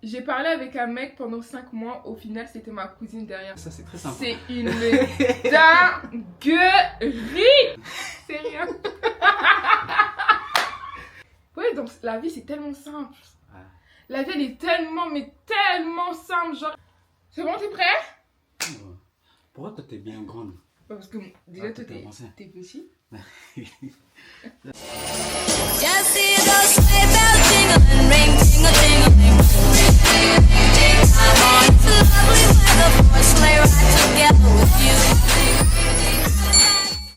J'ai parlé avec un mec pendant 5 mois, au final c'était ma cousine derrière. Ça c'est très sympa. C'est une dinguerie. C'est rien. Ouais, donc la vie c'est tellement simple. Ouais. La vie elle est tellement, mais tellement simple. Genre, c'est bon, t'es prêt? Pourquoi toi t'es bien grande? Parce que déjà toi t'es avancé. t'es petit. Just see those sleigh bells jingling, ring, tingle, tingling. I'm on to lovely weather for a sleigh ride together with you.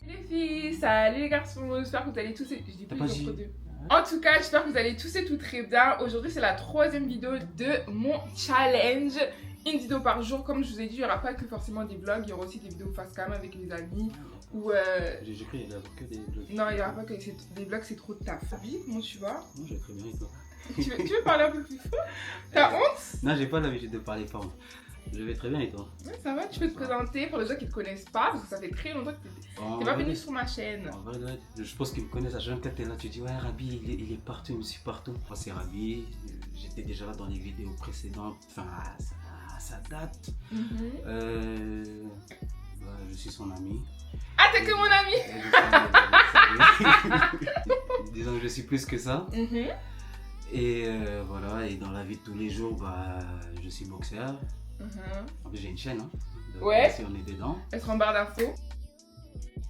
Les filles, salut les garçons, j'espère que vous allez tous et... Je dis T'as plus pas entre dit. deux. En tout cas, j'espère que vous allez tous et tout très bien. Aujourd'hui, c'est la 3e vidéo de mon challenge. Une vidéo par jour, comme je vous ai dit, il n'y aura pas que forcément des vlogs, il y aura aussi des vidéos face cam avec les amis. Ou J'ai cru qu'il y avait que des vlogs. non, il n'y aura pas que des vlogs, c'est trop de taf. Oui, comment tu vas? Non, j'ai très bien et toi? Tu veux parler un peu plus fort? T'as honte? Non, j'ai pas l'habitude de parler fort. Je vais très bien et toi? Ouais, ça va, tu peux te présenter pour les gens qui ne te connaissent pas, parce que ça fait très longtemps que t'es pas venu sur ma chaîne. En vrai, je pense qu'ils me connaissent. À chaque fois que t'es là, tu dis ouais, Rabi, il est partout, il me suit partout. Moi, c'est Rabi. J'étais déjà là dans les vidéos précédentes. Enfin, ça date. Je suis son ami. Ah, t'es que mon ami? Disons que je suis plus que ça. Et voilà, et dans la vie de tous les jours, je suis boxeur. En plus, j'ai une chaîne, hein. Donc, Ouais. si on est dedans. Être en barre d'infos.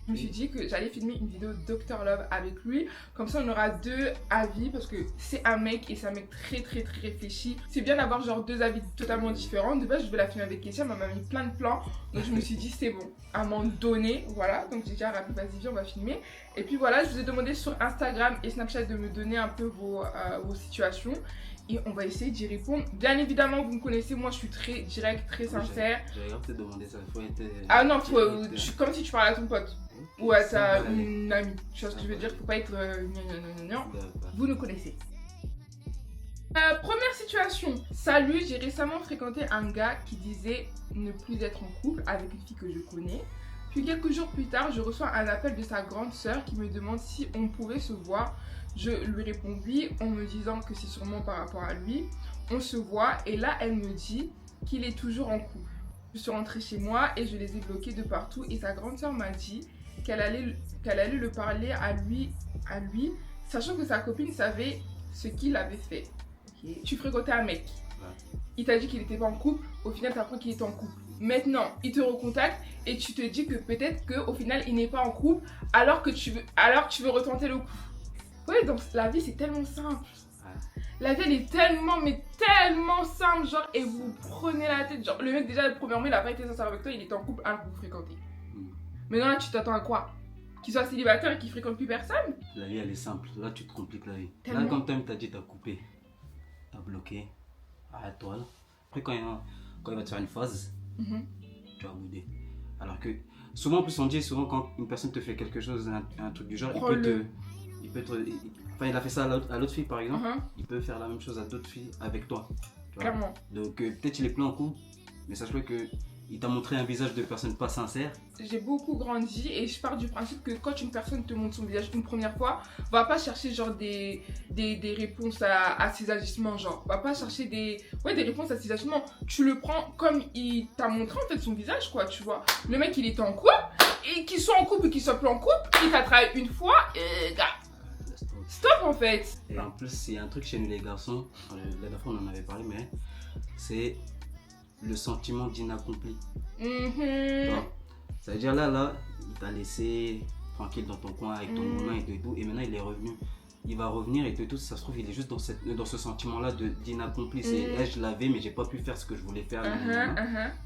Je me suis dit que j'allais filmer une vidéo Dr Love avec lui. Comme ça, on aura 2 avis parce que c'est un mec et c'est un mec très réfléchi. C'est bien d'avoir genre 2 avis totalement différents. De base, je vais la filmer avec Kessia, mais elle m'a mis plein de plans. Donc, je me suis dit, c'est bon, à un moment donné, voilà. Donc, j'ai dit à Rabi, vas-y, viens, on va filmer. Et puis voilà, je vous ai demandé sur Instagram et Snapchat de me donner un peu vos situations. Et on va essayer d'y répondre. Bien évidemment, vous me connaissez, moi je suis très direct, très sincère. J'avais te demander ça, il faut être. Ah non, comme si tu parlais à ton pote ou à ta une amie. Tu vois ce que je veux dire? Faut pas être Vous nous connaissez. Première situation. Salut, j'ai récemment fréquenté un gars qui disait ne plus être en couple avec une fille que je connais. Puis quelques jours plus tard, je reçois un appel de sa grande sœur qui me demande si on pouvait se voir. Je lui réponds oui en me disant que c'est sûrement par rapport à lui. On se voit et là elle me dit qu'il est toujours en couple. Je suis rentrée chez moi et je les ai bloqués de partout et sa grande sœur m'a dit qu'elle allait le parler à lui, sachant que sa copine savait ce qu'il avait fait. Okay. Tu fréquentais un mec, il t'a dit qu'il n'était pas en couple, au final tu apprends qu'il était en couple. Maintenant, il te recontacte et tu te dis que peut-être qu'au final il n'est pas en couple alors que tu veux retenter le coup. Ouais, donc la vie c'est tellement simple. La vie elle est tellement, mais tellement simple, genre, et vous prenez la tête. Genre, le mec déjà, premièrement, il a pas été sincère avec toi, il est en couple alors que vous fréquentez. Mais non, là, tu t'attends à quoi? Qu'il soit célibataire et qu'il fréquente plus personne? La vie elle est simple, là tu te compliques la vie. Tellement. Là, quand t'as dit t'as coupé, t'as bloqué, arrête-toi là. Après, quand il va te faire une phase, tu vas bouder. Alors que, souvent, en plus, on dit souvent quand une personne te fait quelque chose, un truc du genre, il a fait ça à l'autre fille par exemple, il peut faire la même chose à d'autres filles avec toi. Clairement. Donc peut-être il est plus en couple, mais sache-le que il t'a montré un visage de personne pas sincère. J'ai beaucoup grandi et je pars du principe que quand une personne te montre son visage une première fois, va pas chercher genre des réponses à ses agissements, genre. Va pas chercher des réponses à ses agissements. Tu le prends comme il t'a montré en fait son visage, quoi, tu vois. Le mec il était en couple, et qu'il soit en couple ou qu'il soit plus en couple, il t'a trahi une fois, et gars. Stop en fait. Et en plus, il y a un truc chez nous les garçons, la dernière fois on en avait parlé, mais c'est le sentiment d'inaccompli. Ça veut dire là, il t'a laissé tranquille dans ton coin avec ton moulin et tout, et maintenant il est revenu. Il va revenir et tout, ça se trouve, il est juste dans ce sentiment-là d'inaccompli. C'est je l'avais, mais j'ai pas pu faire ce que je voulais faire.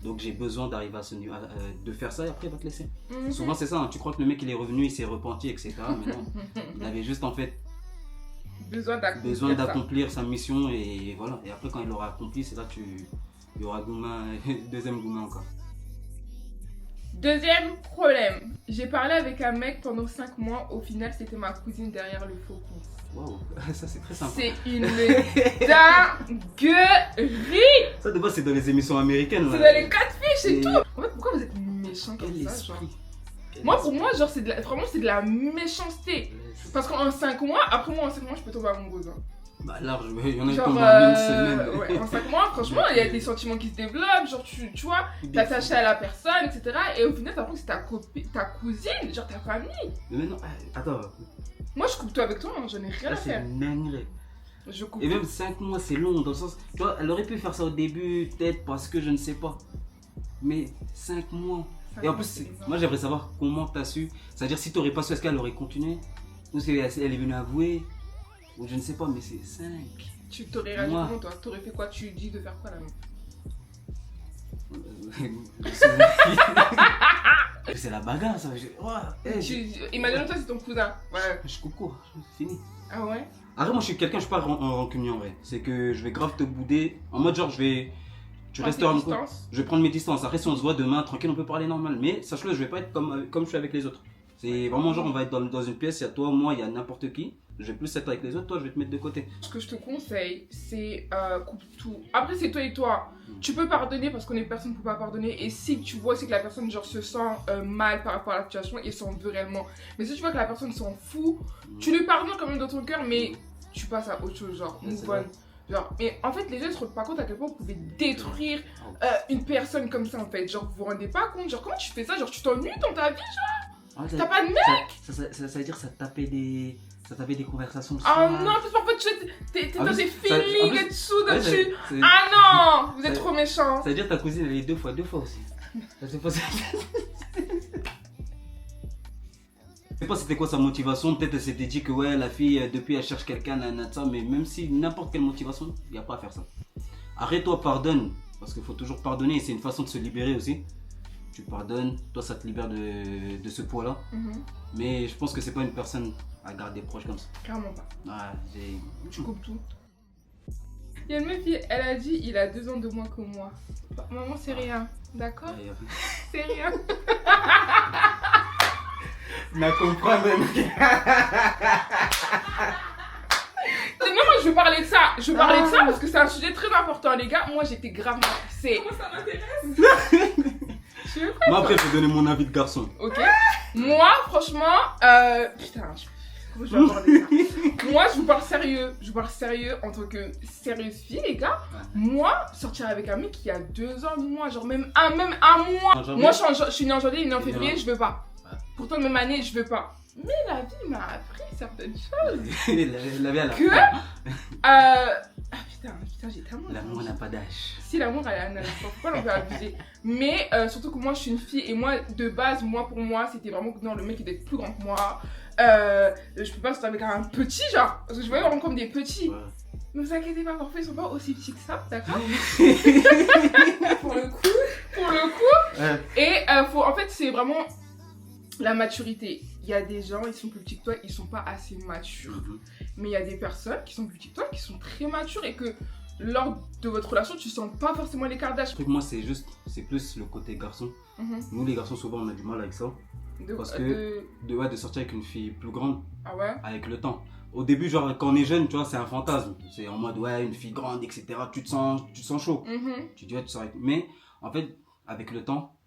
Donc j'ai besoin d'arriver à ce niveau, de faire ça et après il va te laisser. Souvent c'est ça, hein, tu crois que le mec il est revenu, il s'est repenti, etc. Mais non, il avait juste en fait besoin d'accomplir sa mission et voilà. Et après quand il l'aura accompli, c'est là il y aura deuxième Goumin encore. Deuxième problème, j'ai parlé avec un mec pendant 5 mois, au final c'était ma cousine derrière le faux compte. Waouh, ça c'est très sympa. C'est une dinguerie. Ça de base c'est dans les émissions américaines. C'est dans les 4 fiches et tout. En fait pourquoi vous êtes méchants comme ça, genre? Moi pour moi genre vraiment c'est de la méchanceté. Parce qu'en 5 mois, après moi en 5 mois je peux tomber amoureuse. Hein. Bah large, il y en a qui Genre, tombent en une semaine. ouais, en 5 mois, franchement, il y a des sentiments qui se développent, genre tu vois, t'es attaché à la personne, etc. Et au final, t'as l'impression que c'est ta cousine, genre ta famille. Mais maintenant, attends, Moi, je coupe tout avec toi, hein, j'en ai rien là à c'est faire. une dinguerie. Je coupe. Et même 5 mois c'est long dans le sens, tu vois, elle aurait pu faire ça au début, peut-être parce que je ne sais pas. Mais 5 mois. Et en plus, moi j'aimerais savoir comment t'as su. C'est-à-dire si t'aurais pas su, est-ce qu'elle aurait continué? Ou si elle est venue avouer? Ou je ne sais pas, mais c'est 5. Tu t'aurais réagi Moi. comment toi? T'aurais fait quoi? Tu dis de faire quoi là? C'est la bagarre ça. Imagine toi c'est ton cousin. Ouais. Je coupe court, c'est fini. Ah ouais? Après moi je suis quelqu'un, je suis pas rancunier en vrai. C'est que je vais grave te bouder. En mode genre tu Prends resteras tes mon couple. distances. Je vais prendre mes distances. Après si on se voit demain tranquille on peut parler normal. Mais sache-le, je vais pas être comme je suis avec les autres. C'est vraiment genre on va être dans une pièce, il y a toi, moi, il y a n'importe qui. Je vais plus être avec les autres, toi je vais te mettre de côté. Ce que je te conseille, c'est coupe tout. Après, c'est toi et toi. Tu peux pardonner parce qu'on est personne pour pas pardonner. Et si tu vois c'est que la personne genre se sent mal par rapport à la situation et s'en veut réellement. Mais si tu vois que la personne s'en fout, tu lui pardonnes quand même dans ton cœur, mais tu passes à autre chose, genre move on. Genre, mais en fait, les gens ne se rendent pas compte à quel point vous pouvez détruire une personne comme ça en fait. Genre, vous vous rendez pas compte. Genre, comment tu fais ça? Genre, tu t'ennuies dans ta vie? Ah, T'as pas de mec? ça veut dire que ça tapait des conversations. Ah non, parce qu'en fait, t'es En dans plus, des ça- en feelings plus- et dessous, Ouais, dessus. c'est- Ah non, vous êtes ça- trop méchants. Ça veut dire que ta cousine elle est deux fois aussi. Je sais pas, je sais pas c'était quoi sa motivation. Peut-être elle s'était dit que ouais, la fille depuis elle cherche quelqu'un, ça. Mais même si n'importe quelle motivation, il n'y a pas à faire ça. Arrête-toi, pardonne. Parce qu'il faut toujours pardonner et c'est une façon de se libérer aussi. Tu pardonnes, toi ça te libère de ce poids-là. Mais je pense que c'est pas une personne à garder proche comme ça. Clairement pas. Ouais, Tu coupes tout. Il y a une meuf, elle a dit il a 2 ans de moins que moi. Maman, c'est rien. D'accord? C'est rien. Na comprends même. Non, moi je veux parler de ça. Je veux parler de ça parce que c'est un sujet très important, les gars. Moi j'étais grave matrixée. Comment ça m'intéresse? Moi après, je vais donner mon avis de garçon. Ok. Moi, franchement, putain, comment je vais aborder ça? Moi, je vous parle sérieux. Je vous parle sérieux en tant que sérieuse fille, les gars. Moi, sortir avec un mec qui a 2 ans de moins, genre même un mois. Moi, je suis née en janvier, il est né en février, je veux pas. Pourtant, même année, je veux pas. Mais la vie m'a appris certaines choses. La vie à la Que fin. putain, j'ai tellement. L'amour n'a pas d'âge. Si l'amour elle a un âge, faut pas l'en faire abuser. Mais surtout que moi je suis une fille et moi de base, pour moi c'était vraiment que non, le mec il doit être plus grand que moi. Je peux pas sortir avec un petit genre, parce que je voyais vraiment comme des petits. Ouais. Ne vous inquiétez pas, parfois ils sont pas aussi petits que ça, d'accord? Pour le coup. Ouais. Et en fait c'est vraiment la maturité. Il y a des gens, ils sont plus petits que toi, ils sont pas assez matures. Mais il y a des personnes qui sont plus petites que toi, qui sont très matures et que lors de votre relation, tu sens pas forcément l'écart d'âge. Le truc, moi, c'est plus le côté garçon. Nous, les garçons, souvent, on a du mal avec ça. Parce que de sortir avec une fille plus grande, Ah ouais? avec le temps. Au début, genre, quand on est jeune, tu vois, c'est un fantasme. C'est en mode, ouais, une fille grande, etc. Tu te sens chaud. Tu dis, ouais, tu sors avec... Mais, en fait, avec le temps,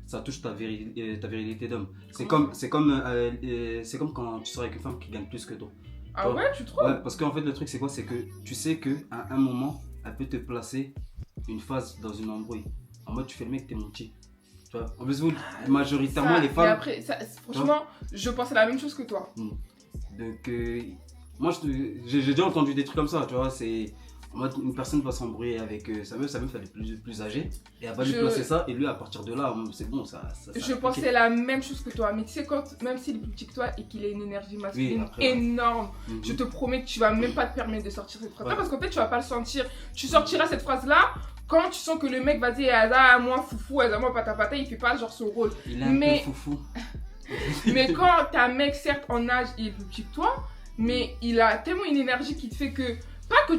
ça touche ta virilité d'homme. C'est comme quand tu sors avec une femme qui gagne plus que toi. Ah ouais, tu trouves? Ouais, parce qu'en fait, le truc, c'est quoi? C'est que tu sais qu'à un moment, elle peut te placer une phase dans une embrouille. En mode, tu fais le mec, t'es mon petit. Tu vois? En plus, vous, majoritairement, les femmes. Mais après, franchement, je pensais la même chose que toi. Donc, moi, j'ai déjà entendu des trucs comme ça, tu vois. C'est. En mode, une personne va s'embrouiller avec sa meuf elle est plus âgée. Et elle va lui placer ça. Et lui, à partir de là, c'est bon, ça je pensais la même chose que toi. Mais tu sais, même s'il est plus petit que toi et qu'il a une énergie masculine énorme, je te promets que tu vas même pas te permettre de sortir cette phrase-là. Parce qu'en fait, tu vas pas le sentir. Tu sortiras cette phrase-là quand tu sens que le mec va dire ah, moi foufou, ah, moi pata, il fait pas genre son rôle. Il est un peu foufou. Mais quand t'as un mec, certes en âge, il est plus petit que toi, mais il a tellement une énergie qui te fait que. Pas que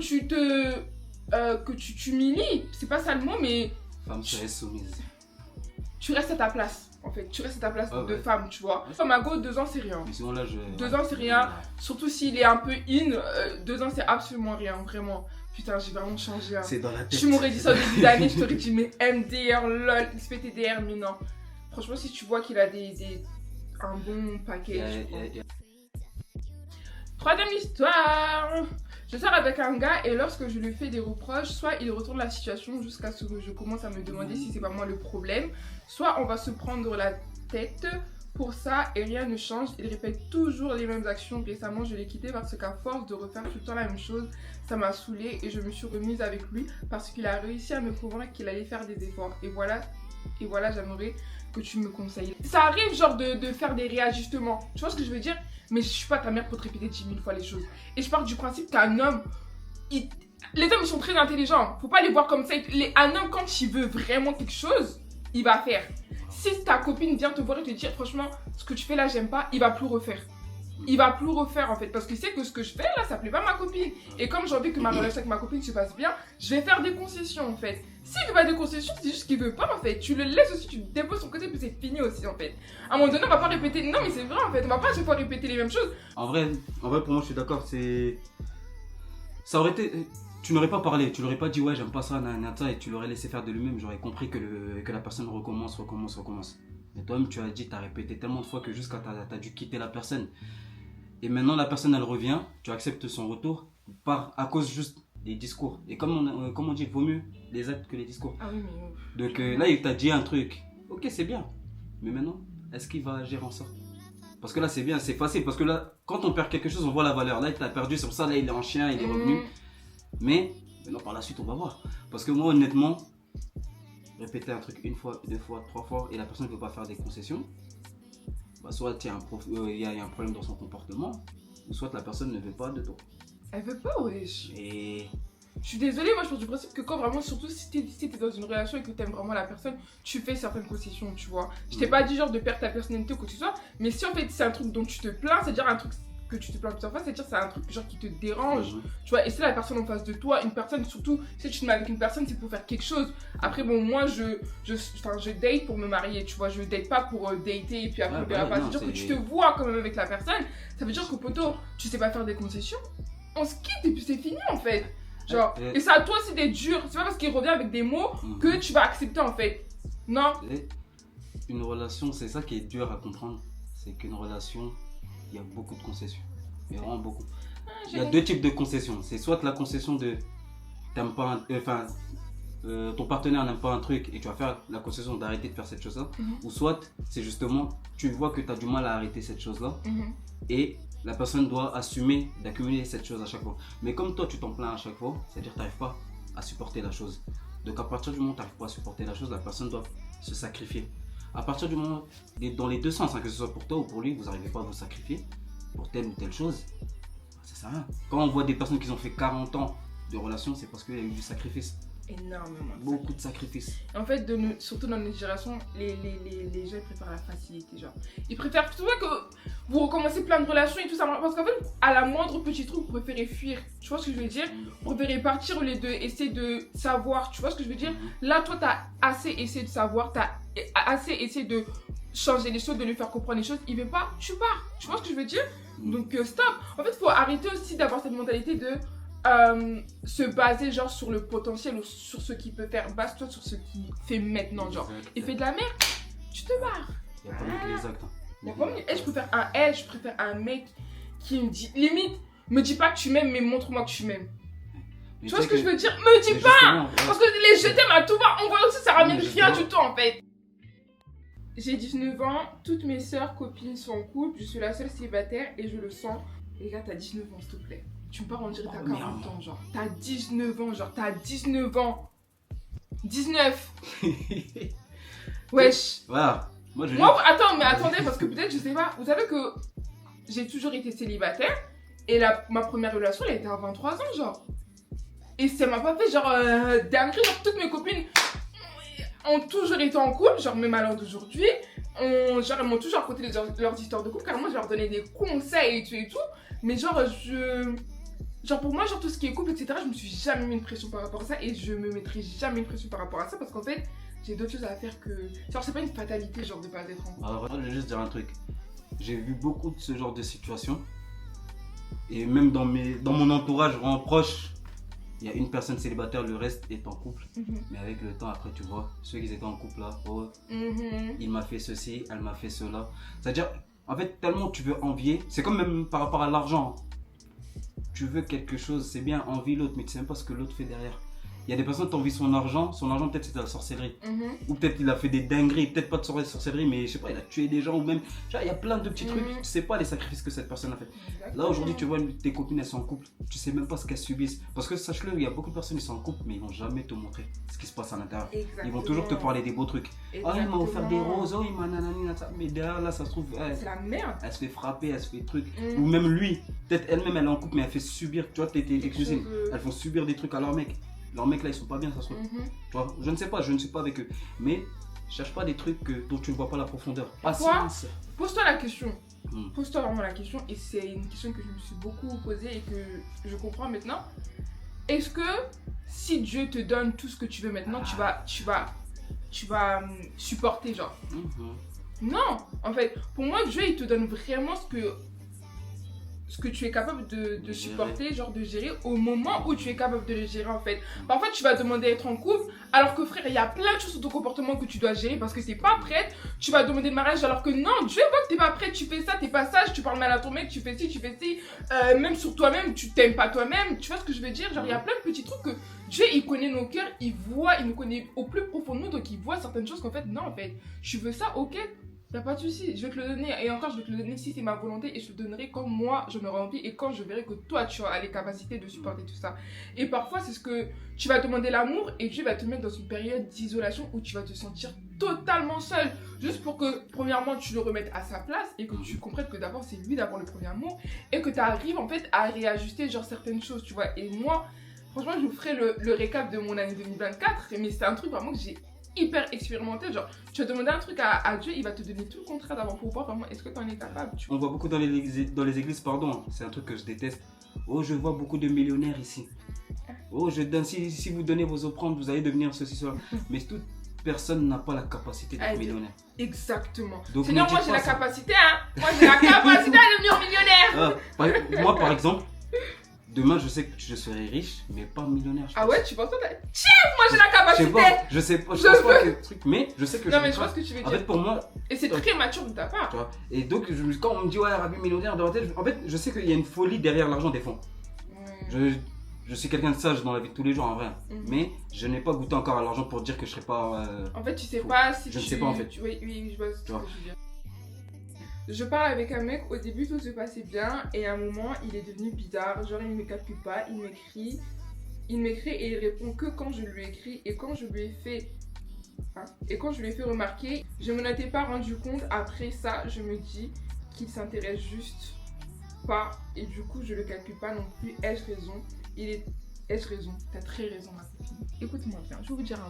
tu t'humilies, c'est pas ça le mot, mais. Femme, tu restes soumise. Tu restes à ta place, en fait. Tu restes à ta place de femme, tu vois. Femme à go, 2 ans, c'est rien. Mais sinon, là, 2 ans, c'est rien. Surtout s'il est un peu in, 2 ans, c'est absolument rien, vraiment. Putain, j'ai vraiment changé. Hein. C'est dans la tête. Tu m'aurais dit ça au début d'année, je t'aurais dit, mais MDR, lol, XPTDR, mais non. Franchement, si tu vois qu'il a un bon package. Troisième histoire. Je sors avec un gars et lorsque je lui fais des reproches, soit il retourne la situation jusqu'à ce que je commence à me demander si c'est pas moi le problème, soit on va se prendre la tête pour ça et rien ne change. Il répète toujours les mêmes actions. Récemment, je l'ai quitté parce qu'à force de refaire tout le temps la même chose, ça m'a saoulée et je me suis remise avec lui parce qu'il a réussi à me convaincre qu'il allait faire des efforts. Et voilà, j'aimerais que tu me conseilles. Ça arrive genre de faire des réajustements. Tu vois ce que je veux dire? Mais je suis pas ta mère pour te répéter 10 000 fois les choses. Et je pars du principe qu'un homme, les hommes ils sont très intelligents. Faut pas les voir comme ça. Un homme, quand il veut vraiment quelque chose, il va faire. Si ta copine vient te voir et te dire franchement, ce que tu fais là, j'aime pas, il va plus refaire. Il va plus refaire en fait parce qu'il sait que ce que je fais là, ça plaît pas à ma copine. Et comme j'ai envie que ma relation avec ma copine se passe bien, je vais faire des concessions en fait. S'il veut pas des concessions, c'est juste qu'il veut pas en fait. Tu le laisses aussi, tu déposes son côté, puis c'est fini aussi en fait. À un moment donné, on va pas répéter. Non, mais c'est vrai en fait, on va pas à chaque fois répéter les mêmes choses. En vrai, pour moi, je suis d'accord. Ça aurait été. Tu n'aurais pas parlé, tu l'aurais pas dit ouais, j'aime pas ça, nanana, et tu l'aurais laissé faire de lui-même. J'aurais compris que la personne recommence. Mais toi-même, tu as dit, tu as répété tellement de fois que jusqu'à t'as dû quitter la personne. Et maintenant, la personne, elle revient, tu acceptes son retour à cause juste des discours. Et comme on dit, il vaut mieux les actes que les discours. Ah oui, mais... Donc là, il t'a dit un truc. Ok, c'est bien. Mais maintenant, est-ce qu'il va agir en sorte? Parce que là, c'est bien, c'est facile. Parce que là, quand on perd quelque chose, on voit la valeur. Là, il t'a perdu, c'est pour ça, là, il est en chien, il est revenu. Mais maintenant, par la suite, on va voir. Parce que moi, honnêtement, répéter un truc une fois, deux fois, trois fois, et la personne ne veut pas faire des concessions, bah, soit il y a un problème dans son comportement, ou soit la personne ne veut pas de toi. Elle veut pas, wesh. Et Je suis désolée, moi je pense du principe que quand vraiment, surtout si t'es dans une relation et que t'aimes vraiment la personne, tu fais certaines concessions, tu vois. Je t'ai pas dit genre de perdre ta personnalité ou quoi que ce soit, mais si en fait c'est un truc dont tu te plains, c'est-à-dire un truc que tu te plains plusieurs fois, c'est-à-dire c'est un truc genre qui te dérange, tu vois. Et c'est la personne en face de toi, une personne, surtout si tu te mets avec une personne, c'est pour faire quelque chose. Après bon, moi je date pour me marier, tu vois, je date pas pour dater et puis après on verra pas. C'est-à-dire que tu te vois quand même avec la personne, ça veut dire que poto, tu sais pas faire des concessions, on se quitte et puis c'est fini en fait. Genre, et c'est à toi aussi d'être dur. C'est pas parce qu'il revient avec des mots que tu vas accepter en fait. Non. Une relation, c'est ça qui est dur à comprendre. C'est qu'une relation, il y a beaucoup de concessions. Il y a vraiment beaucoup. Il y a deux types de concessions. C'est soit la concession de t'aimes pas, ton partenaire n'aime pas un truc et tu vas faire la concession d'arrêter de faire cette chose-là. Ou soit c'est justement, tu vois que tu as du mal à arrêter cette chose-là. Et la personne doit assumer d'accumuler cette chose à chaque fois. Mais comme toi, tu t'en plains à chaque fois, c'est-à-dire que tu n'arrives pas à supporter la chose. Donc à partir du moment où tu n'arrives pas à supporter la chose, la personne doit se sacrifier. À partir du moment, dans les deux sens, hein, que ce soit pour toi ou pour lui, vous n'arrivez pas à vous sacrifier pour telle ou telle chose, ça sert à rien. Quand on voit des personnes qui ont fait 40 ans de relation, c'est parce qu'il y a eu du sacrifice. Énormément. Beaucoup de sacrifices. En fait, surtout dans notre génération, les gens ils préfèrent la facilité. Genre. Ils préfèrent, tu vois, que vous recommencez plein de relations et tout ça. Parce qu'en fait, à la moindre petit truc, vous préférez fuir. Tu vois ce que je veux dire? Vous préférez partir au lieu d'essayer de savoir. Tu vois ce que je veux dire? Là, toi, t'as assez essayé de savoir, t'as assez essayé de changer les choses, de lui faire comprendre les choses. Il veut pas, tu pars. Tu vois ce que je veux dire? Donc, stop. En fait, il faut arrêter aussi d'avoir cette mentalité de se baser genre sur le potentiel ou sur ce qu'il peut faire. Base-toi sur ce qu'il fait maintenant, genre. Il fait de la merde, tu te barres. Il n'y a pas mieux que les actes. Je préfère un mec qui me dit, limite, me dis pas que tu m'aimes, mais montre-moi que tu m'aimes. Tu vois ce que je veux dire? Me dis pas! Parce que les je t'aime à tout va, on voit aussi, ça ramène rien du tout en fait. J'ai 19 ans, toutes mes soeurs, copines sont en couple, je suis la seule célibataire et je le sens. Les gars, t'as 19 ans, s'il te plaît. Tu me parles, on dirait t'as 40 ans, genre. T'as 19 ans, genre. T'as 19 ans. 19. Wesh. Voilà. Moi, attendez, parce que peut-être, je sais pas. Vous savez que j'ai toujours été célibataire. Et ma première relation, elle était à 23 ans, genre. Et ça m'a pas fait, genre, dinguerie. Genre, toutes mes copines ont toujours été en couple, genre, même à l'heure d'aujourd'hui. Genre, elles m'ont toujours raconté leurs histoires de couple. Car moi, je leur donnais des conseils et tout. Mais genre, genre pour moi, genre tout ce qui est couple, etc., je me suis jamais mis une pression par rapport à ça et je me mettrai jamais une pression par rapport à ça parce qu'en fait, j'ai d'autres choses à faire que... Genre c'est pas une fatalité genre de pas être en couple. Alors je vais juste dire un truc. J'ai vu beaucoup de ce genre de situations et même dans mon entourage vraiment proche, il y a une personne célibataire, le reste est en couple. Mais avec le temps, après tu vois, ceux qui étaient en couple là, il m'a fait ceci, elle m'a fait cela. C'est-à-dire, en fait, tellement tu veux envier, c'est comme même par rapport à l'argent. tu veux quelque chose, c'est bien, envie l'autre, mais tu sais même pas ce que l'autre fait derrière. Il y a des personnes qui envient son argent peut-être c'est de la sorcellerie. Ou peut-être il a fait des dingueries, peut-être pas de sorcellerie, mais je sais pas, il a tué des gens, ou même, tu vois, il y a plein de petits trucs, tu sais pas les sacrifices que cette personne a fait. Là aujourd'hui, tu vois, tes copines, elles sont en couple, tu sais même pas ce qu'elles subissent. Parce que sache-le, il y a beaucoup de personnes qui sont en couple, mais ils vont jamais te montrer ce qui se passe à l'intérieur. Ils vont toujours te parler des beaux trucs. Oh, il m'a offert des roses, oh, il m'a nanani, mais derrière là, ça se trouve, c'est la merde. Elle se fait frapper, elle se fait trucs. Ou même lui, peut-être elle-même, elle est en couple, mais elle fait subir, tu vois, tes cousines, elles font subir des trucs à leur mec. Leurs mecs là ils sont pas bien, ça se trouve. Tu vois, je ne sais pas avec eux. Mais cherche pas des trucs dont tu ne vois pas la profondeur. Patience. Pose-toi la question. Pose-toi vraiment la question. Et c'est une question que je me suis beaucoup posée et que je comprends maintenant. Est-ce que si Dieu te donne tout ce que tu veux maintenant, tu vas supporter genre Non. En fait, pour moi, Dieu il te donne vraiment ce que tu es capable de supporter, genre de gérer au moment où tu es capable de le gérer en fait. Parfois tu vas demander à être en couple alors que frère il y a plein de choses sur ton comportement que tu dois gérer parce que t'es pas prête. Tu vas demander le mariage alors que non, Dieu voit que t'es pas prête, tu fais ça, t'es pas sage, tu parles mal à ton mec, tu fais ci, même sur toi-même, tu t'aimes pas toi-même, tu vois ce que je veux dire? Genre il y a plein de petits trucs que Dieu il connaît nos cœurs, il nous connaît au plus profond de nous, donc il voit certaines choses qu'en fait non en fait, tu veux ça, ok. Y'a pas de souci, je vais te le donner et encore je vais te le donner si c'est ma volonté et je te le donnerai quand moi je me remplis et quand je verrai que toi tu as les capacités de supporter tout ça. Et parfois c'est ce que tu vas demander l'amour et Dieu va te mettre dans une période d'isolation où tu vas te sentir totalement seul. Juste pour que premièrement tu le remettes à sa place et que tu comprennes que d'abord c'est lui d'avoir le premier amour et que tu arrives en fait à réajuster genre certaines choses tu vois. Et moi franchement je vous ferai le récap de mon année 2024 mais c'est un truc vraiment que j'ai hyper expérimenté, genre tu vas demander un truc à Dieu, il va te donner tout le contraire d'abord pour voir vraiment est-ce que tu en es capable. On voit beaucoup dans les églises, pardon, c'est un truc que je déteste. Oh, je vois beaucoup de millionnaires ici. Oh, je donne, si vous donnez vos offrandes, vous allez devenir ceci, cela. Mais toute personne n'a pas la capacité d'être millionnaire. Exactement. Donc, sinon, moi j'ai la capacité, hein. Moi j'ai la capacité à devenir millionnaire. Moi par exemple, demain, je sais que je serai riche, mais pas millionnaire. Ah ouais, tu penses pas? Tiens, moi j'ai la capacité. Je sais pas, je pense pas que truc, mais je sais que non, mais je vois ce que tu veux dire. En fait, pour moi. Et c'est très mature de ta part. Tu vois, et donc, quand on me dit, ouais, Rabi millionnaire, dans la tête, en fait, je sais qu'il y a une folie derrière l'argent des fonds. Je suis quelqu'un de sage dans la vie de tous les jours, en vrai. Mais je n'ai pas goûté encore à l'argent pour dire que je serais pas. En fait, tu sais pas si je ne sais pas, en fait. Oui, je vois ce que tu veux dire. Je parle avec un mec, au début tout se passait bien et à un moment il est devenu bizarre, genre il me calcule pas, il m'écrit et il répond que quand je lui écris et quand je lui ai fait remarquer, je me n'étais pas rendu compte, après ça je me dis qu'il s'intéresse juste pas et du coup je le calcule pas non plus, ai-je raison? Ai-je raison? T'as très raison ma copine. Écoute-moi bien, je vais vous dire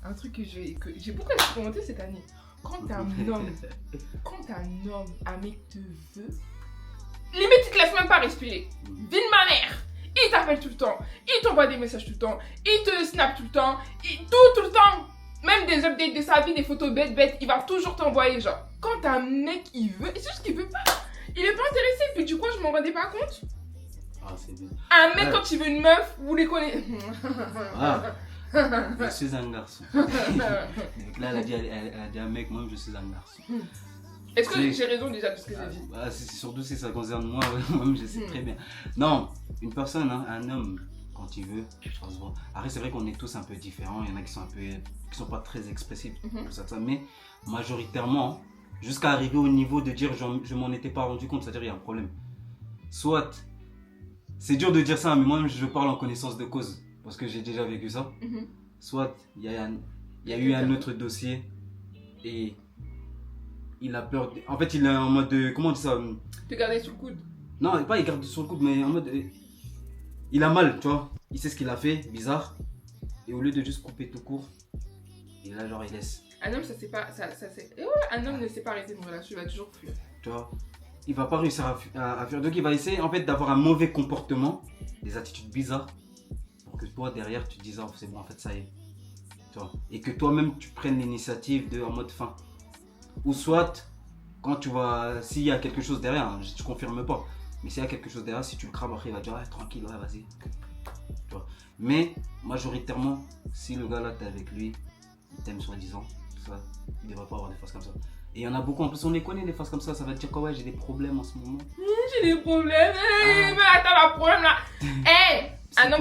un truc que j'ai beaucoup expérimenté cette année. Quand un homme, un mec te veut, limite il te laisse même pas respirer. Vive ma mère! Il t'appelle tout le temps, il t'envoie des messages tout le temps, il te snap tout le temps, tout le temps. Même des updates de sa vie, des photos bêtes, il va toujours t'envoyer genre. Quand un mec il veut, c'est juste qu'il veut pas. Il est pas intéressé, puis du coup je m'en rendais pas compte. Ah c'est bien. Un mec quand il veut une meuf, vous les connaissez. Je suis un garçon. Donc là, elle a dit un mec, moi je suis un garçon. Est-ce que j'ai raison déjà de ce que j'ai dit? Surtout si ça concerne moi, moi-même je sais très bien. Non, une personne, hein, un homme, quand il veut, ça se voit. Après, c'est vrai qu'on est tous un peu différents. Il y en a qui sont pas très expressifs, tout ça, mais majoritairement, jusqu'à arriver au niveau de dire je m'en étais pas rendu compte, c'est-à-dire il y a un problème. Soit, c'est dur de dire ça, mais moi je parle en connaissance de cause. Parce que j'ai déjà vécu ça. Soit il y a eu un autre dossier et il a peur. En fait, il est en mode de. Comment on dit ça? Te garder sur le coude. Non, pas il garde sur le coude, mais en mode. Il a mal, tu vois. Il sait ce qu'il a fait, bizarre. Et au lieu de juste couper tout court, et là, genre, il laisse. Un homme, ça c'est pas. Et ouais, un homme ne sait pas arrêter une relation, il va toujours fuir. Tu vois, il va pas réussir à fuir. Donc, il va essayer en fait d'avoir un mauvais comportement, des attitudes bizarres. Que toi derrière tu te dises c'est bon en fait ça y est, tu vois, et que toi-même tu prennes l'initiative de en mode fin, ou soit quand tu vas, s'il y a quelque chose derrière, hein, je confirme pas, mais s'il y a quelque chose derrière, si tu le crames après il va dire tranquille, ouais vas-y, tu vois. Mais majoritairement si le gars là t'es avec lui, il t'aime soi-disant, tout ça, il devrait pas avoir des faces comme ça. Et il y en a beaucoup, en plus on les connaît, les faces comme ça va te dire quoi, ouais, j'ai des problèmes en ce moment. J'ai des problèmes. Mais attends, le problème là. Un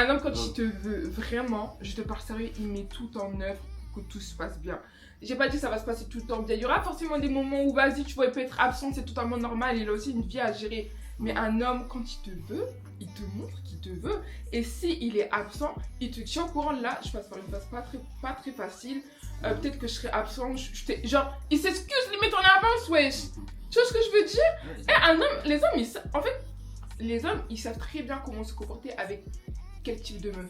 homme quand il te veut vraiment, je te parle sérieux, il met tout en œuvre pour que tout se passe bien. J'ai pas dit que ça va se passer tout le temps bien. Il y aura forcément des moments où vas-y, tu vois, il peut être absent, c'est totalement normal. Il a aussi une vie à gérer. Mais un homme, quand il te veut, il te montre qu'il te veut. Et s'il est absent, il te tient au courant. Là, je passe par une phase pas très facile. Peut-être que je serai absent. Genre, il s'excuse limite en avance, wesh. Tu vois ce que je veux dire? Et un homme, les hommes, en fait, les hommes, ils savent très bien comment se comporter avec quel type de meuf.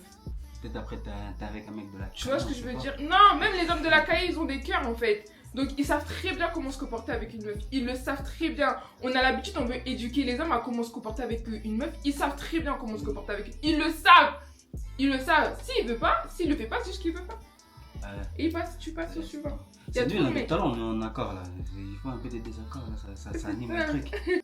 Peut-être après, t'es avec un mec de la Tu vois ce que je veux dire? Non, même les hommes de la caille, ils ont des cœurs en fait. Donc ils savent très bien comment se comporter avec une meuf. Ils le savent très bien. On a l'habitude, on veut éduquer les hommes à comment se comporter avec une meuf. Ils savent très bien comment se comporter avec une. Ils le savent. Ils le savent. S'il veut pas, s'il le fait pas, c'est juste qu'il veut pas. Et tu passes au suivant. C'est dur, tout à l'heure on est en accord là. Il faut un peu des désaccords là, ça anime le truc.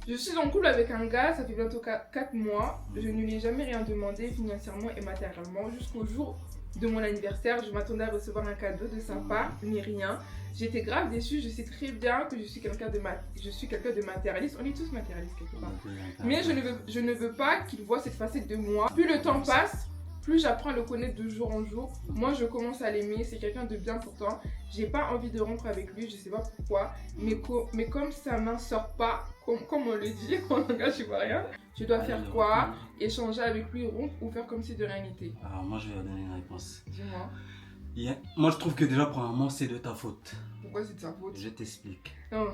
Je suis en couple avec un gars, ça fait bientôt 4 mois. Je ne lui ai jamais rien demandé financièrement et matériellement. Jusqu'au jour de mon anniversaire, je m'attendais à recevoir un cadeau de sa part, ni rien. J'étais grave déçue, je sais très bien que je suis quelqu'un de matérialiste. On est tous matérialistes quelque part. Mais je ne veux pas qu'il voit cette facette de moi. Plus le temps passe, plus j'apprends à le connaître de jour en jour. Moi, je commence à l'aimer, c'est quelqu'un de bien pourtant. J'ai pas envie de rompre avec lui, je sais pas pourquoi. Mais comme sa main sort pas, comme on le dit en langage ivoirien, je dois faire quoi? Échanger avec lui, rompre ou faire comme si de rien n'était? Alors moi, je vais donner une réponse. Dis-moi. Moi, je trouve que déjà, premièrement, c'est de ta faute. Pourquoi c'est de sa faute? Je t'explique. Non.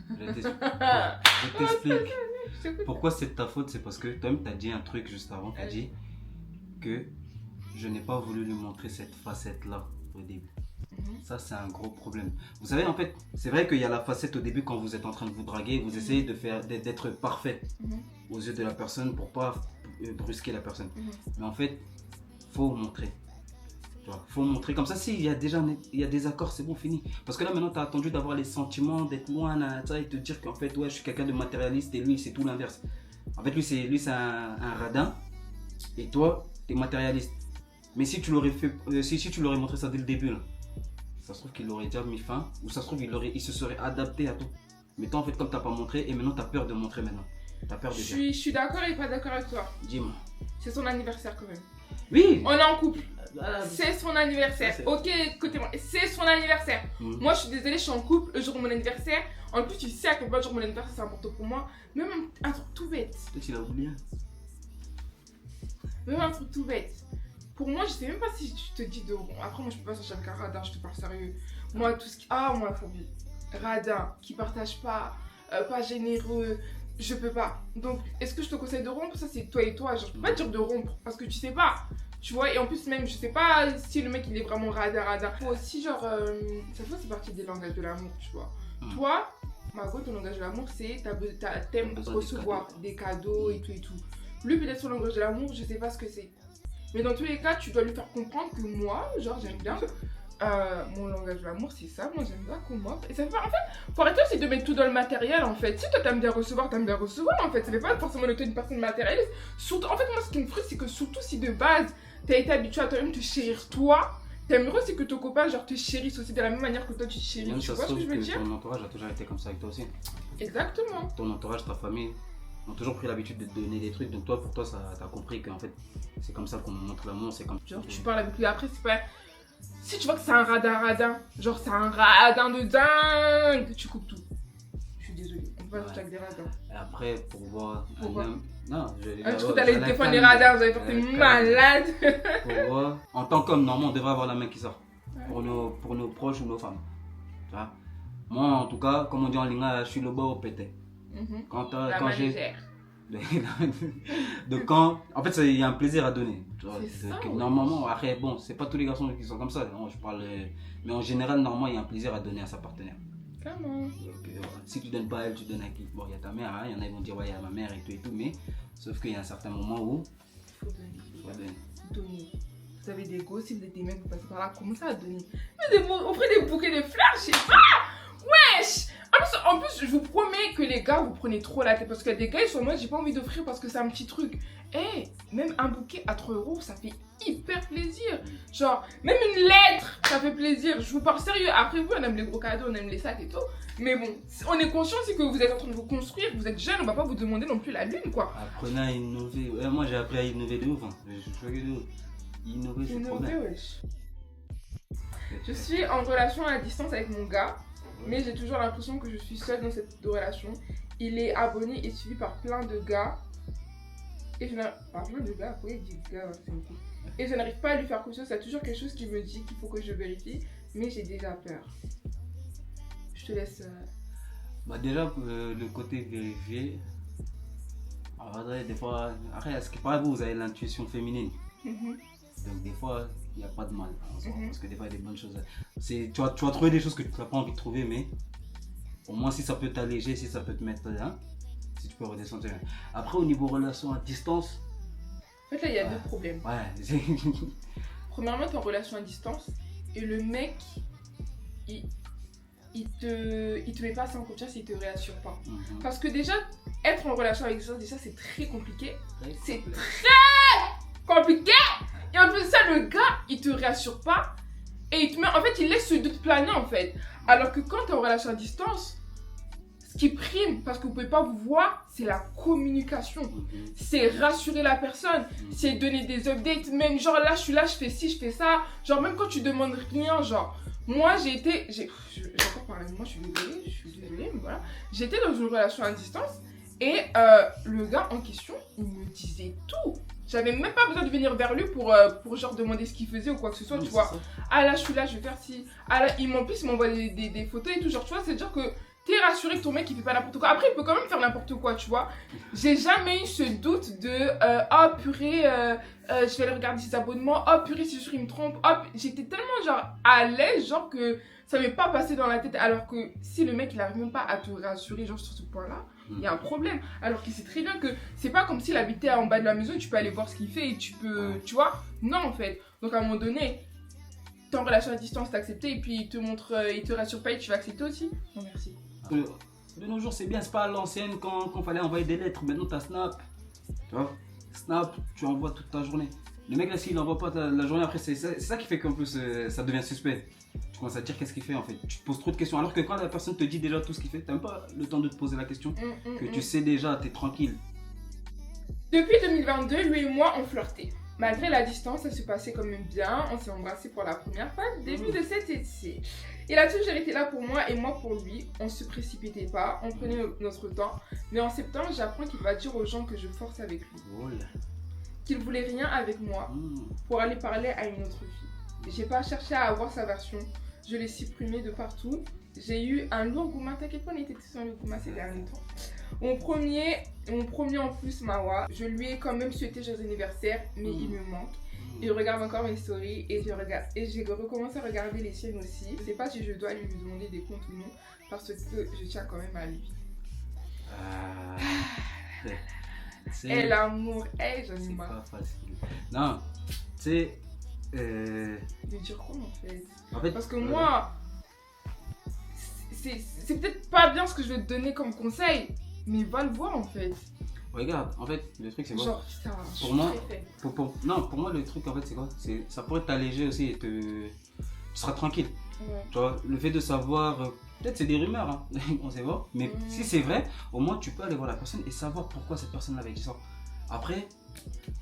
Je t'explique. Pourquoi c'est de ta faute? C'est parce que toi-même, tu as dit un truc juste avant. Tu as dit que je n'ai pas voulu lui montrer cette facette-là au début. Ça, c'est un gros problème. Vous savez, en fait, c'est vrai qu'il y a la facette au début quand vous êtes en train de vous draguer, vous essayez d'être parfait aux yeux de la personne pour pas brusquer la personne. Mais en fait, faut montrer. Tu vois, faut montrer. Comme ça, s'il y a déjà il y a des accords, c'est bon, fini. Parce que là, maintenant, tu as attendu d'avoir les sentiments, d'être loin là, ça, et te dire qu'en fait, ouais, je suis quelqu'un de matérialiste et lui, c'est tout l'inverse. En fait, lui, c'est un radin et toi, tu es matérialiste. Mais si tu l'aurais fait, si tu l'aurais montré ça dès le début, là, ça se trouve qu'il aurait déjà mis fin, ou ça se trouve il se serait adapté à tout. Mais toi en fait comme t'as pas montré, et maintenant t'as peur de montrer maintenant. T'as peur de dire. Je suis d'accord et pas d'accord avec toi. Dis-moi. C'est son anniversaire quand même. Oui. On est en couple. C'est son anniversaire. Ok, écoutez-moi, c'est son anniversaire. Moi je suis désolée, je suis en couple le jour de mon anniversaire. En plus tu sais à quel point le jour de mon anniversaire c'est important pour moi. Même un truc tout bête. Peut-être il a oublié. Même un truc tout bête. Pour moi, je sais même pas si tu te dis de... Après, moi, je peux pas sortir avec un radin, je te parle sérieux. Moi, tout ce qui... moi, la phobie. Radin, qui partage pas, pas généreux, je peux pas. Donc, est-ce que je te conseille de rompre? Ça, c'est toi et toi. Genre, je peux pas te dire de rompre, parce que tu sais pas. Tu vois, et en plus, même, je sais pas si le mec, il est vraiment radin. Faut aussi, genre... ça fait c'est partie des langages de l'amour, tu vois. Toi, Margot, ton langage de l'amour, c'est... T'aimes recevoir des cadeaux et tout et tout. Lui, peut-être son langage de l'amour, je sais pas ce que c'est. Mais dans tous les cas, tu dois lui faire comprendre que moi, genre, j'aime bien. Mon langage de l'amour, c'est ça. Moi, j'aime bien qu'on m'offre. Et ça fait en fait, faut arrêter aussi de mettre tout dans le matériel, en fait. Si toi, t'aimes bien recevoir, en fait. Ça fait pas forcément de toi une personne matérialiste. Surtout, en fait, moi, ce qui me frustre, c'est que surtout si de base, t'as été habitué à toi-même te chérir toi, t'aimerais aussi que ton copain, genre, te chérisse aussi de la même manière que toi, tu chéris. Tu vois ce que je veux dire? Ton entourage a toujours été comme ça avec toi aussi. Exactement. Ton entourage, ta famille ont toujours pris l'habitude de te donner des trucs, donc toi pour toi t'as compris qu'en fait c'est comme ça qu'on montre l'amour, c'est comme genre tu parles avec lui après, c'est pas si tu vois que c'est un radin, genre c'est un radin de dingue, tu coupes tout. Je suis désolée, on peut pas sortir avec des radins. Et après pour voir un homme, non je trouve que t'allais défendre les radins, vous avez porté malade. Pour voir, en tant qu'homme normalement on devrait avoir la main qui sort pour nos proches ou nos femmes, tu vois. Moi en tout cas comme on dit en linga, je suis le bas au pété. Quand j'ai de quand en fait il y a un plaisir à donner, normalement. Après bon, c'est pas tous les garçons qui sont comme ça, non, je parle, mais en général normalement il y a un plaisir à donner à sa partenaire. Comment? Si tu donnes pas à elle, tu donnes à qui? Bon, il y a ta mère, il y en a qui vont dire ouais il y a ma mère et tout, mais sauf qu'il y a un certain moment où il faut donner. Vous avez des gosses, si vous êtes des mecs, vous passez par là, commencez à donner. Mais offrez des bouquets de fleurs, je sais pas. Wesh. En plus, je vous promets que les gars, vous prenez trop la tête. Parce qu'il y a des gars, ils sont en mode, j'ai pas envie d'offrir parce que c'est un petit truc. Même un bouquet à 3 euros, ça fait hyper plaisir. Genre, même une lettre, ça fait plaisir. Je vous parle sérieux. Après, vous, on aime les gros cadeaux, on aime les sacs et tout. Mais bon, on est conscient aussi que vous êtes en train de vous construire, vous êtes jeune, on va pas vous demander non plus la lune, quoi. Apprenez à innover. Ouais, moi, j'ai appris à innover de ouf. Hein. Je suis choqué de ouf. Innover, c'est trop bien. Wesh. Je suis en relation à distance avec mon gars, mais j'ai toujours l'impression que je suis seule dans cette relation. Il est abonné et suivi par plein de gars. Et je n'arrive pas plein de gars, pourquoi il dit gars, c'est beaucoup. Et je n'arrive pas à lui faire confiance, il y a toujours quelque chose qui me dit qu'il faut que je vérifie, mais j'ai déjà peur. Je te laisse. Bah déjà le côté vérifié. Alors, des fois, après ce qui paraît vous avez l'intuition féminine. Donc des fois il n'y a pas de mal parce que des fois il y a des bonnes choses. Tu vas trouver des choses que tu n'as pas envie de trouver, mais au moins si ça peut t'alléger, si ça peut te mettre hein, si tu peux redescendre. Après au niveau relation à distance. En fait là il y a deux problèmes. Ouais. Premièrement tu es en relation à distance et le mec il te met pas assez en confiance, il te réassure pas. Parce que déjà être en relation avec distance déjà c'est très compliqué. C'est très compliqué. Et en plus de ça, le gars, il te réassure pas. Et il te met, en fait, il laisse ce doute planer en fait. Alors que quand tu es en relation à distance, ce qui prime, parce que vous pouvez pas vous voir, c'est la communication. C'est rassurer la personne. C'est donner des updates. Même genre là, je suis là, je fais ci, je fais ça. Genre même quand tu demandes rien, genre. Moi, j'ai encore parlé de moi, je suis désolée, mais voilà. J'étais dans une relation à distance. Et le gars en question, il me disait tout. J'avais même pas besoin de venir vers lui pour genre demander ce qu'il faisait ou quoi que ce soit, tu vois. Ah là, je suis là, je vais faire ci. Ah là, il m'envoie des photos et tout. Genre, tu vois, c'est dire que t'es rassuré que ton mec il fait pas n'importe quoi. Après, il peut quand même faire n'importe quoi, tu vois. J'ai jamais eu ce doute de oh purée, je vais aller regarder ses abonnements. Oh purée, c'est sûr, il me trompe. Oh, j'étais tellement genre à l'aise, genre que ça m'est pas passé dans la tête. Alors que si le mec il arrive même pas à te rassurer, genre sur ce point-là, il y a un problème. Alors qu'il sait très bien que c'est pas comme s'il habitait en bas de la maison et tu peux aller voir ce qu'il fait et tu peux, tu vois. Non, en fait. Donc à un moment donné, t'es en relation à distance, t'as accepté et puis il te montre, il te rassure pas et tu vas accepter aussi. Non, merci. De nos jours, c'est bien, c'est pas à l'ancienne quand fallait envoyer des lettres. Maintenant, t'as Snap. Tu vois, Snap, tu envoies toute ta journée. Le mec là, s'il envoie pas la journée après, c'est ça qui fait qu'en plus ça devient suspect. Tu commences à te dire qu'est-ce qu'il fait en fait. Tu te poses trop de questions. Alors que quand la personne te dit déjà tout ce qu'il fait, t'as même pas le temps de te poser la question. Que tu sais déjà, t'es tranquille. Depuis 2022, lui et moi, on flirtait. Malgré la distance, ça se passait quand même bien. On s'est embrassés pour la première fois début de cet été. Il a toujours été là pour moi et moi pour lui. On se précipitait pas, on prenait notre temps. Mais en septembre, j'apprends qu'il va dire aux gens que je force avec lui. Qu'il voulait rien avec moi pour aller parler à une autre fille. J'ai pas cherché à avoir sa version. Je l'ai supprimé de partout. J'ai eu un lourd gourmand. T'inquiète pas, on était tous sur le gourmand ces derniers temps. Mon premier en plus, Mawa. Je lui ai quand même souhaité joyeux anniversaire, mais il me manque. Il regarde encore mes stories et j'ai recommencé à regarder les siennes aussi. Je sais pas si je dois lui demander des comptes ou non, parce que je tiens quand même à lui. Et l'amour, j'en ai marre. C'est pas facile. Non, tu sais. De dire quoi en fait? Parce que moi, c'est peut-être pas bien ce que je vais te donner comme conseil, mais va le voir en fait. Regarde, en fait, le truc c'est quoi? Genre, putain, pour moi, pour moi, le truc en fait c'est quoi? Ça pourrait t'alléger aussi et tu seras tranquille. Ouais. Tu vois, le fait de savoir, peut-être c'est des rumeurs, hein, on sait pas, mais si c'est vrai, au moins tu peux aller voir la personne et savoir pourquoi cette personne avait dit ça. Après,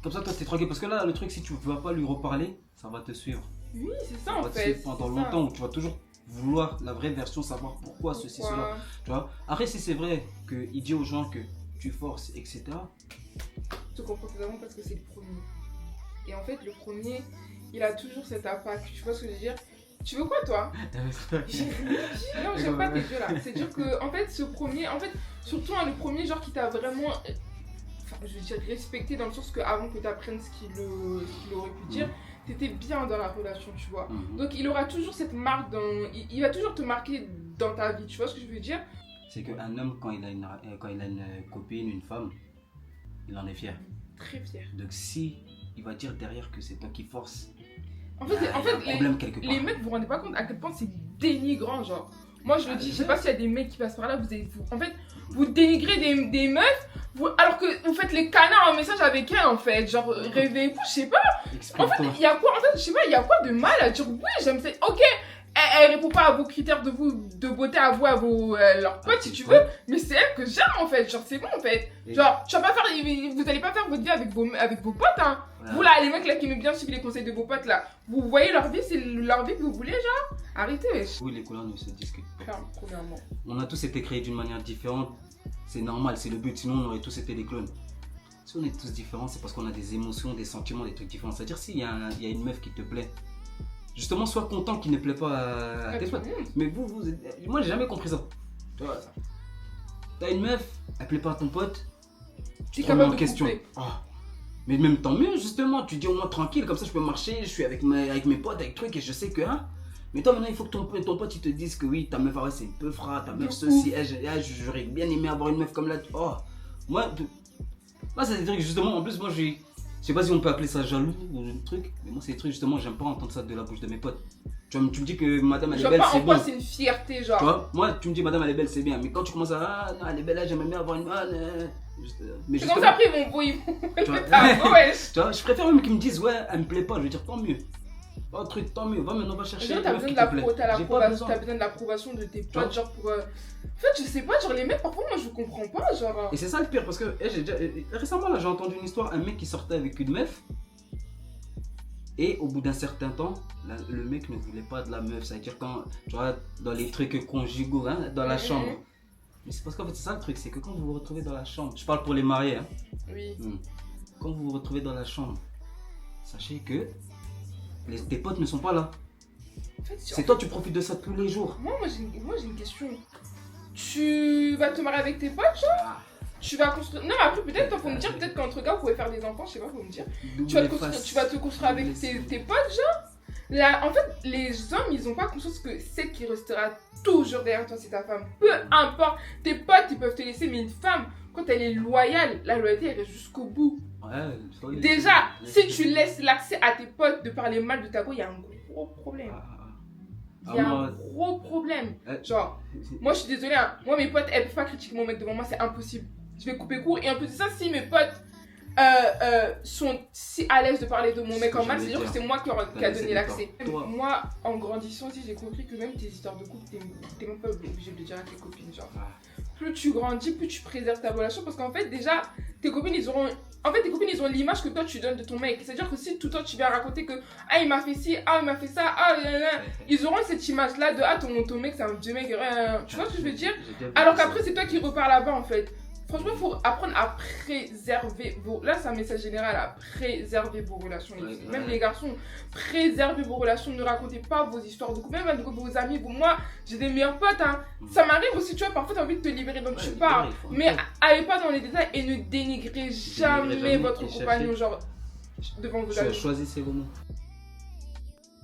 comme ça toi t'es tranquille, parce que là le truc si tu ne vas pas lui reparler, ça va te suivre. Oui, c'est ça en fait. Pendant longtemps où tu vas toujours vouloir la vraie version, savoir pourquoi ceci, cela. Tu vois. Après, si c'est vrai qu'il dit aux gens que tu forces, etc. Je comprends totalement parce que c'est le premier. Et en fait, le premier, il a toujours cette impact. Tu vois ce que je veux dire? Tu veux quoi toi? Non, j'aime pas tes yeux là. C'est dire que, en fait, ce premier, surtout le premier, genre qui t'a vraiment. Enfin, je veux dire, respecté dans le sens qu'avant que tu apprennes ce qu'il aurait pu dire. T'étais bien dans la relation, tu vois. Donc il aura toujours cette marque il va toujours te marquer dans ta vie, tu vois ce que je veux dire? C'est qu'un homme, quand il a une copine, une femme, il en est fier. Très fier. Donc si il va dire derrière que c'est toi qui force, en fait problème quelque part. Les mecs, vous vous rendez pas compte à quel point c'est dénigrant, genre. Moi je le dis, je sais pas s'il y a des mecs qui passent par là, en fait, vous dénigrez des meufs, alors que vous faites les canards en message avec elles en fait. Genre, réveillez-vous, je sais pas. En fait, il y a quoi, je sais pas, il y a quoi de mal à dire oui, j'aime ça. Ok, elle répond pas à vos critères de beauté à vous, à leurs potes si tu veux, mais c'est elle que j'aime en fait. Genre, c'est bon en fait. Genre, vous allez pas faire votre vie avec vos potes, hein. Voilà. Vous là, les mecs là qui aiment bien suivre les conseils de vos potes là, vous voyez leur vie, c'est leur vie que vous voulez, genre. Arrêtez, wesh. Oui, les couleurs ne se discutent pas. Premièrement. On a tous été créés d'une manière différente. C'est normal, c'est le but, sinon on aurait tous été des clones. Si on est tous différents, c'est parce qu'on a des émotions, des sentiments, des trucs différents. C'est-à-dire s'il y a une meuf qui te plaît, justement, sois content qu'il ne plaît pas à tes potes. Mais moi j'ai jamais compris ça. Tu vois, t'as une meuf, elle plaît pas à ton pote, tu te remets en question. Mais même tant mieux, justement, tu dis au moins tranquille, comme ça je peux marcher, je suis avec mes potes, avec trucs et je sais que mais toi maintenant il faut que ton pote il te dise que oui, ta meuf c'est une peu frat, ta meuf ceci, j'aurais bien aimé avoir une meuf comme là. Moi c'est des trucs justement, en plus moi je sais pas si on peut appeler ça jaloux ou un truc, mais moi c'est des trucs justement j'aime pas entendre ça de la bouche de mes potes. Tu me dis que madame elle est belle, c'est bien. C'est une fierté genre. Tu vois, moi tu me dis madame elle est belle c'est bien, mais quand tu commences à non elle est belle là, j'aimerais bien avoir une mais c'est comme ça après ils vont tu vois, je préfère même qu'ils me disent ouais elle me plaît pas, je veux dire tant mieux. Oh truc, tant mieux, maintenant on va chercher. T'as besoin de l'approbation de tes potes, genre pour. En fait, je sais pas, genre les mecs, parfois moi je comprends pas, genre. Et c'est ça le pire, parce que récemment là j'ai entendu une histoire, un mec qui sortait avec une meuf. Et au bout d'un certain temps, le mec ne voulait pas de la meuf, c'est-à-dire quand, tu vois, dans les trucs conjugaux, hein, dans la chambre. Mais c'est parce qu'en fait c'est ça le truc, c'est que quand vous vous retrouvez dans la chambre, je parle pour les mariés, hein. Oui. Quand vous vous retrouvez dans la chambre, sachez que tes potes ne sont pas là. En fait, c'est toi, tu profites de ça tous les jours. Moi j'ai une question. Tu vas te marier avec tes potes, genre tu vas construire. Non, mais après, peut-être, toi, faut me dire, peut-être qu'entre gars, vous pouvez faire des enfants, je sais pas, faut me dire. Tu vas te construire avec tes potes, genre. Là, en fait, les hommes, ils ont pas conscience que celle qui restera toujours derrière toi, c'est ta femme. Peu importe, tes potes, ils peuvent te laisser, mais une femme, quand elle est loyale, la loyauté, elle reste jusqu'au bout. Déjà, si tu laisses l'accès à tes potes de parler mal de ta go, il y a un gros problème. Il y a un gros problème. Genre, moi je suis désolée, hein, moi mes potes, elles peuvent pas critiquer mon mec devant moi, c'est impossible. Je vais couper court. Et en plus de ça, si mes potes sont si à l'aise de parler de mon mec en mal, c'est-à-dire que c'est moi qui a donné l'accès. Moi, en grandissant aussi, j'ai compris que même tes histoires de couple, t'es même pas obligé de le dire à tes copines. Genre, plus tu grandis, plus tu préserves ta relation. Parce qu'en fait, déjà, tes copines, ils ont l'image que toi tu donnes de ton mec. C'est-à-dire que si tout le temps tu viens raconter que il m'a fait ci, il m'a fait ça, ils auront cette image-là de ton mec, c'est un vieux mec, tu vois ce que je veux dire? Alors qu'après, c'est toi qui repars là-bas en fait. Franchement, il faut apprendre à préserver vos... Là, c'est un message général, à préserver vos relations. Même les garçons, préservez vos relations. Ne racontez pas vos histoires de couple. Même avec vos amis. Moi, j'ai des meilleurs potes. Hein. Ça m'arrive aussi, tu vois, parfois, tu as envie de te libérer, donc tu pars. Mais allez pas dans les détails et ne dénigrez jamais votre compagnon, genre, devant vos amis. Choisissez vos mots.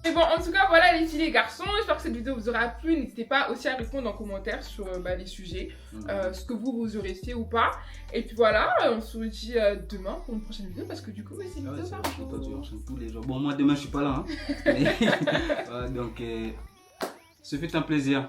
Et bon, en tout cas, voilà les filles, les garçons. J'espère que cette vidéo vous aura plu. N'hésitez pas aussi à répondre en commentaire sur les sujets, ce que vous aurez fait ou pas. Et puis voilà, on se dit demain pour une prochaine vidéo parce que du coup, c'est une vidéo par jour. Toi, tu enchaînes tous les jours. Bon, moi, demain, je suis pas là. Hein. Donc, ce fut un plaisir.